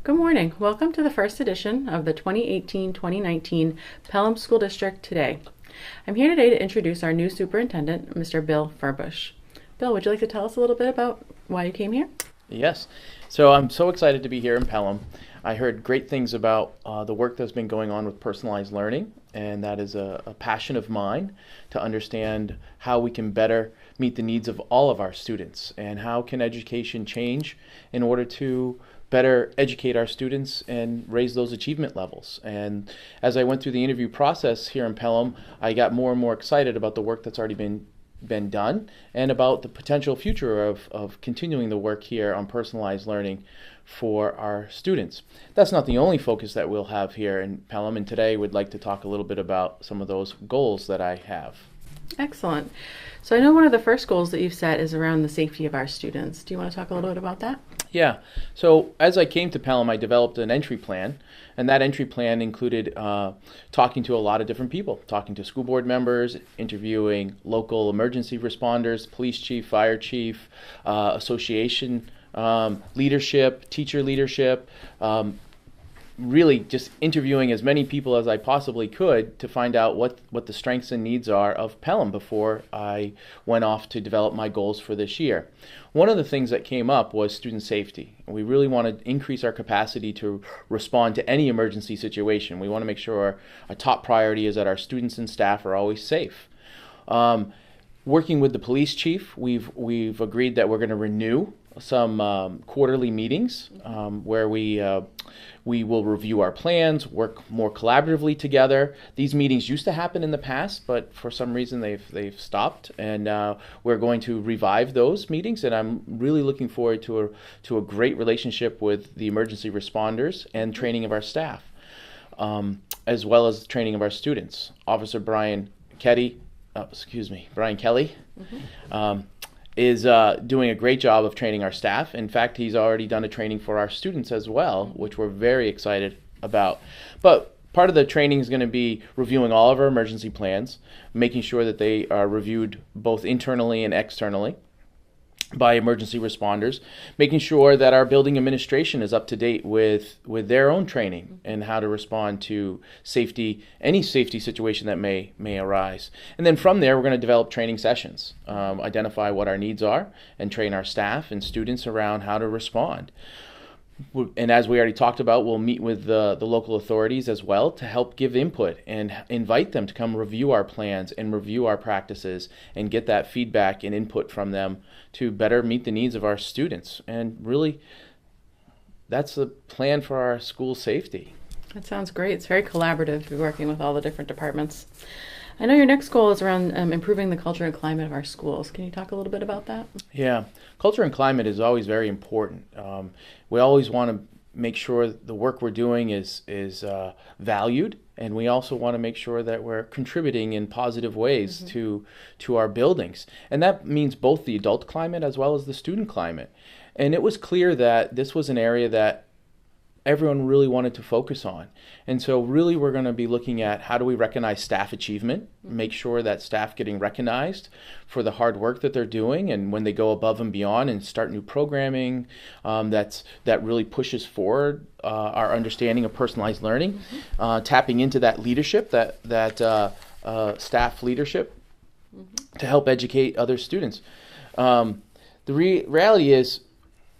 Good morning. Welcome to the first edition of the 2018-2019 Pelham School District Today. I'm here today to introduce our new superintendent, Mr. Bill Furbush. Bill, would you like to tell us a little bit about why you came here? Yes. So I'm so excited to be here in Pelham. I heard great things about the work that's been going on with personalized learning, and that is a passion of mine to understand how we can better meet the needs of all of our students and how can education change in order to better educate our students and raise those achievement levels. And as I went through the interview process here in Pelham, I got more and more excited about the work that's already been done and about the potential future of continuing the work here on personalized learning for our students. That's not the only focus that we'll have here in Pelham, and today we'd like to talk a little bit about some of those goals that I have. Excellent. So I know one of the first goals that you've set is around the safety of our students. Do you want to talk a little bit about that? Yeah. So as I came to Pelham, I developed an entry plan, and that entry plan included talking to a lot of different people, talking to school board members, interviewing local emergency responders, police chief, fire chief, association leadership, teacher leadership, really just interviewing as many people as I possibly could to find out what the strengths and needs are of Pelham before I went off to develop my goals for this year. One of the things that came up was student safety. We really want to increase our capacity to respond to any emergency situation. We want to make sure our top priority is that our students and staff are always safe. Working with the police chief, we've agreed that we're going to renew some quarterly meetings where we will review our plans, work more collaboratively together. These meetings used to happen in the past, but for some reason they've stopped, and we're going to revive those meetings. And I'm really looking forward to a great relationship with the emergency responders and training of our staff, as well as training of our students. Officer Brian Kelly. Is doing a great job of training our staff. In fact, he's already done a training for our students as well, which we're very excited about. But part of the training is going to be reviewing all of our emergency plans, making sure that they are reviewed both internally and externally by emergency responders, making sure that our building administration is up to date with their own training and how to respond to any safety situation that may arise. And then from there, we're going to develop training sessions, identify what our needs are, and train our staff and students around how to respond. And as we already talked about, we'll meet with the local authorities as well to help give input and invite them to come review our plans and review our practices and get that feedback and input from them to better meet the needs of our students. And really, that's the plan for our school safety. That sounds great. It's very collaborative. You're working with all the different departments. I know your next goal is around improving the culture and climate of our schools. Can you talk a little bit about that? Yeah, culture and climate is always very important. We always want to make sure the work we're doing is valued, and we also want to make sure that we're contributing in positive ways to our buildings. And that means both the adult climate as well as the student climate. And it was clear that this was an area that everyone really wanted to focus on. And so really we're going to be looking at how do we recognize staff achievement, make sure that staff getting recognized for the hard work that they're doing, and when they go above and beyond and start new programming that really pushes forward our understanding of personalized learning, tapping into that leadership, that staff leadership to help educate other students. The reality is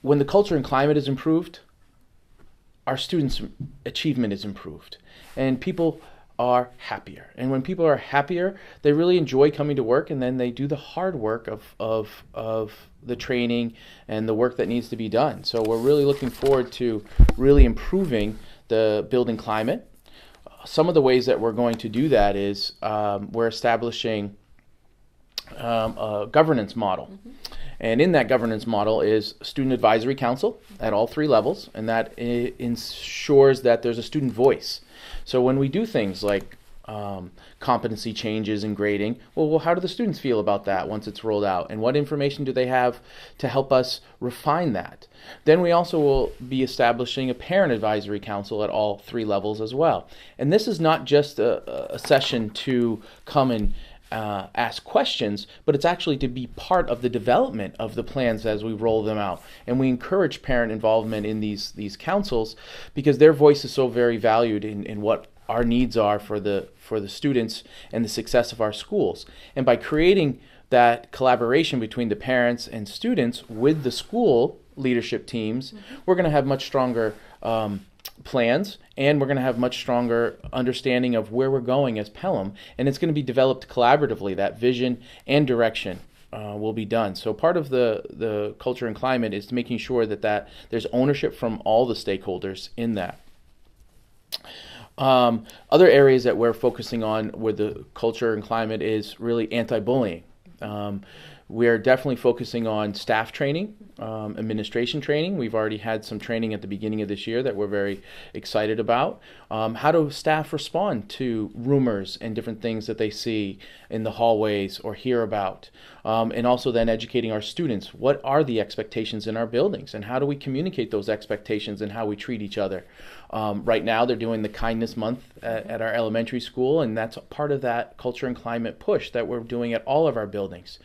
when the culture and climate is improved, our students' achievement is improved, and people are happier. And when people are happier, they really enjoy coming to work, and then they do the hard work of the training and the work that needs to be done. So we're really looking forward to really improving the building climate. Some of the ways that we're going to do that is we're establishing a governance model. And in that governance model is Student Advisory Council at all three levels, and that ensures that there's a student voice. So when we do things like competency changes in grading, well, how do the students feel about that once it's rolled out? And what information do they have to help us refine that? Then we also will be establishing a Parent Advisory Council at all three levels as well. And this is not just a session to come ask questions, but it's actually to be part of the development of the plans as we roll them out. And we encourage parent involvement in these councils because their voice is so very valued in what our needs are for the students and the success of our schools. And by creating that collaboration between the parents and students with the school leadership teams, we're going to have much stronger plans, and we're going to have much stronger understanding of where we're going as Pelham, and it's going to be developed collaboratively. That vision and direction will be done. So part of the culture and climate is making sure that there's ownership from all the stakeholders in that. Other areas that we're focusing on with the culture and climate is really anti-bullying. We're definitely focusing on staff training, administration training. We've already had some training at the beginning of this year that we're very excited about. How do staff respond to rumors and different things that they see in the hallways or hear about? And also then educating our students. What are the expectations in our buildings, and how do we communicate those expectations and how we treat each other? Right now they're doing the Kindness Month at our elementary school, and that's part of that culture and climate push that we're doing at all of our buildings.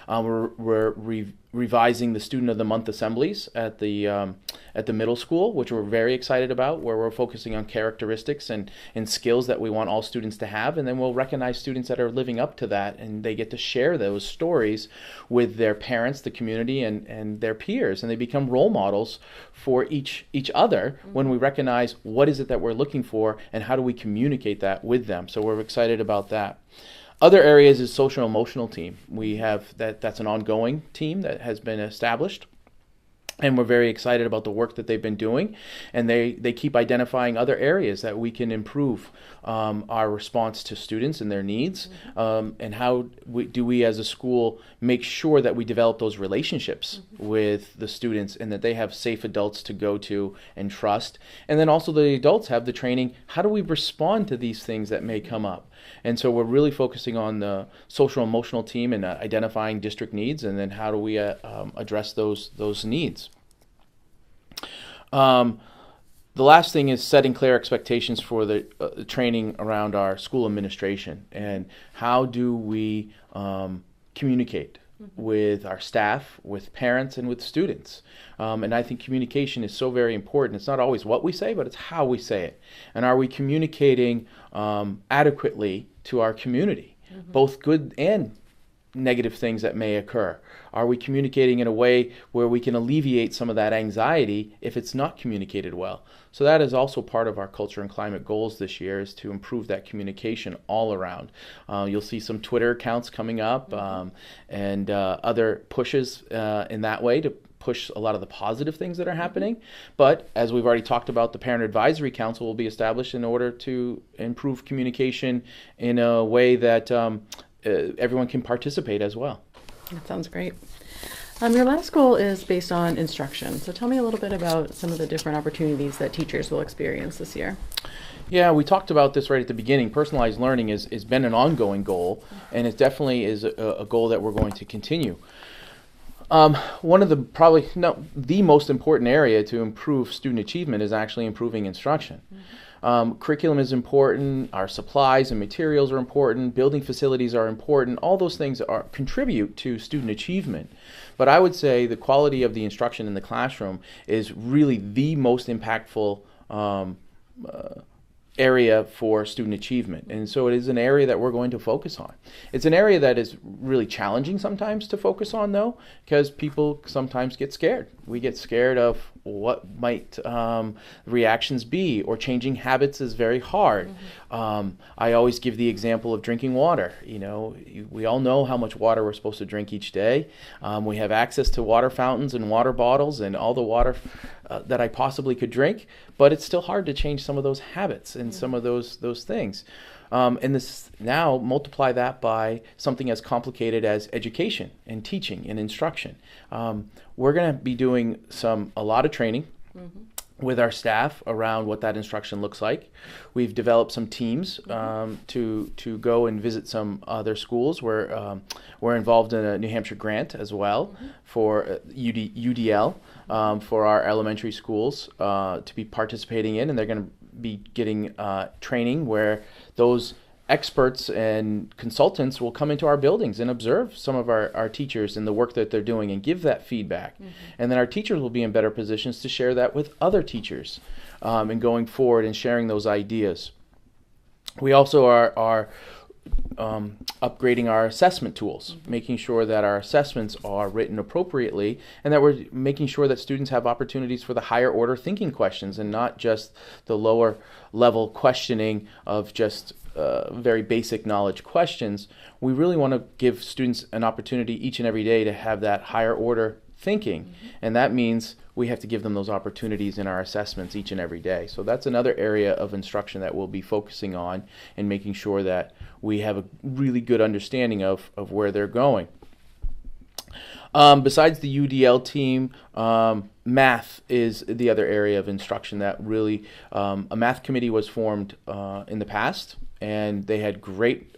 We're revising the Student of the Month assemblies at the middle school, which we're very excited about, where we're focusing on characteristics and skills that we want all students to have, and then we'll recognize students that are living up to that, and they get to share those stories with their parents, the community, and their peers, and they become role models for each other when we recognize what is it that we're looking for and how do we communicate that with them. So we're excited about that. Other areas is social emotional team. We have that's an ongoing team that has been established, and we're very excited about the work that they've been doing, and they keep identifying other areas that we can improve our response to students and their needs, and how do we as a school make sure that we develop those relationships with the students and that they have safe adults to go to and trust, and then also the adults have the training, how do we respond to these things that may come up? And so we're really focusing on the social emotional team and identifying district needs, and then how do we address those needs. The last thing is setting clear expectations for the training around our school administration, and how do we communicate with our staff, with parents, and with students. And I think communication is so very important. It's not always what we say, but it's how we say it. And are we communicating adequately to our community, both good and negative things that may occur? Are we communicating in a way where we can alleviate some of that anxiety if it's not communicated well? So that is also part of our culture and climate goals this year, is to improve that communication all around. You'll see some Twitter accounts coming up and other pushes in that way to push a lot of the positive things that are happening. But as we've already talked about, the Parent Advisory Council will be established in order to improve communication in a way that everyone can participate as well. That sounds great. Your last goal is based on instruction. So tell me a little bit about some of the different opportunities that teachers will experience this year. Yeah, we talked about this right at the beginning. Personalized learning has been an ongoing goal, and it definitely is a goal that we're going to continue. One of the most important area to improve student achievement is actually improving instruction. Curriculum is important, our supplies and materials are important, building facilities are important, all those things contribute to student achievement. But I would say the quality of the instruction in the classroom is really the most impactful area for student achievement. And so it is an area that we're going to focus on. It's an area that is really challenging sometimes to focus on, though, because people sometimes get scared. We get scared of what might reactions be, or changing habits is very hard. I always give the example of drinking water. You know, we all know how much water we're supposed to drink each day. We have access to water fountains and water bottles and all the water that I possibly could drink, but it's still hard to change some of those habits and some of those things. And this, now multiply that by something as complicated as education and teaching and instruction. We're going to be doing a lot of training with our staff around what that instruction looks like. We've developed some teams to go and visit some other schools. We're involved in a New Hampshire grant as well for UDL for our elementary schools to be participating in, and they're going to be getting training where those experts and consultants will come into our buildings and observe some of our teachers and the work that they're doing and give that feedback. And then our teachers will be in better positions to share that with other teachers and going forward and sharing those ideas. We also are upgrading our assessment tools, making sure that our assessments are written appropriately and that we're making sure that students have opportunities for the higher order thinking questions and not just the lower level questioning of just very basic knowledge questions. We really want to give students an opportunity each and every day to have that higher order thinking, and that means we have to give them those opportunities in our assessments each and every day. So that's another area of instruction that we'll be focusing on and making sure that we have a really good understanding of where they're going. Besides the UDL team, math is the other area of instruction that really, a math committee was formed in the past, and they had great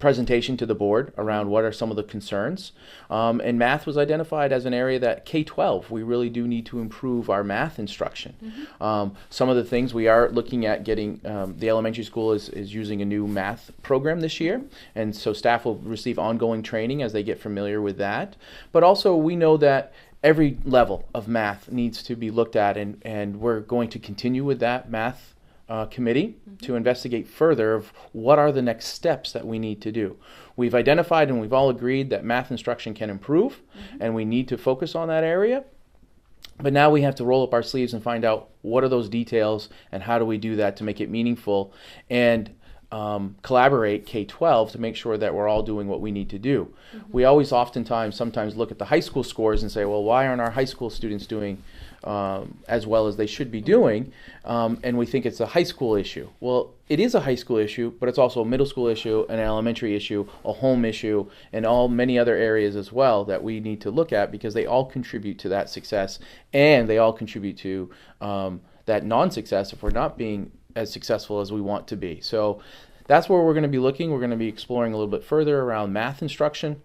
presentation to the board around what are some of the concerns. And math was identified as an area that K-12, we really do need to improve our math instruction. Some of the things we are looking at getting, the elementary school is using a new math program this year, and so staff will receive ongoing training as they get familiar with that. But also we know that every level of math needs to be looked at, and we're going to continue with that math committee to investigate further of what are the next steps that we need to do. We've identified and we've all agreed that math instruction can improve, and we need to focus on that area. But now we have to roll up our sleeves and find out what are those details and how do we do that to make it meaningful, and collaborate K-12 to make sure that we're all doing what we need to do. We always sometimes look at the high school scores and say, well, why aren't our high school students doing as well as they should be doing? And we think it's a high school issue. Well, it is a high school issue, but it's also a middle school issue, an elementary issue, a home issue, and many other areas as well that we need to look at, because they all contribute to that success, and they all contribute to that non-success if we're not being as successful as we want to be. So that's where we're going to be looking. We're going to be exploring a little bit further around math instruction.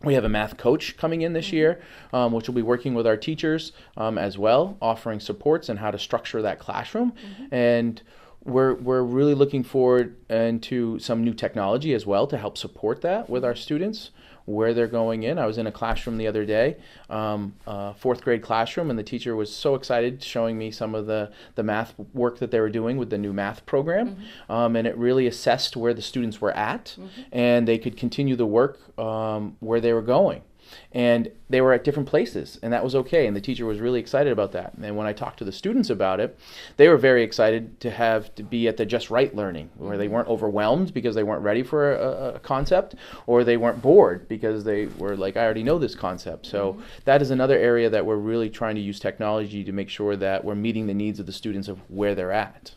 We have a math coach coming in this year, which will be working with our teachers as well, offering supports and how to structure that classroom. And we're really looking forward into some new technology as well to help support that with our students, where they're going in. I was in a classroom the other day, fourth grade classroom, and the teacher was so excited showing me some of the math work that they were doing with the new math program. And it really assessed where the students were at, and they could continue the work where they were going. And they were at different places, and that was okay, and the teacher was really excited about that. And when I talked to the students about it, they were very excited to be at the just right learning, where they weren't overwhelmed because they weren't ready for a concept, or they weren't bored because they were like, I already know this concept. So that is another area that we're really trying to use technology to make sure that we're meeting the needs of the students of where they're at.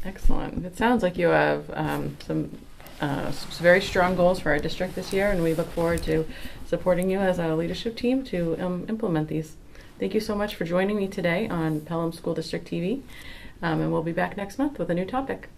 Excellent. It sounds like you have some very strong goals for our district this year, and we look forward to supporting you as a leadership team to implement these. Thank you so much for joining me today on Pelham School District TV, and we'll be back next month with a new topic.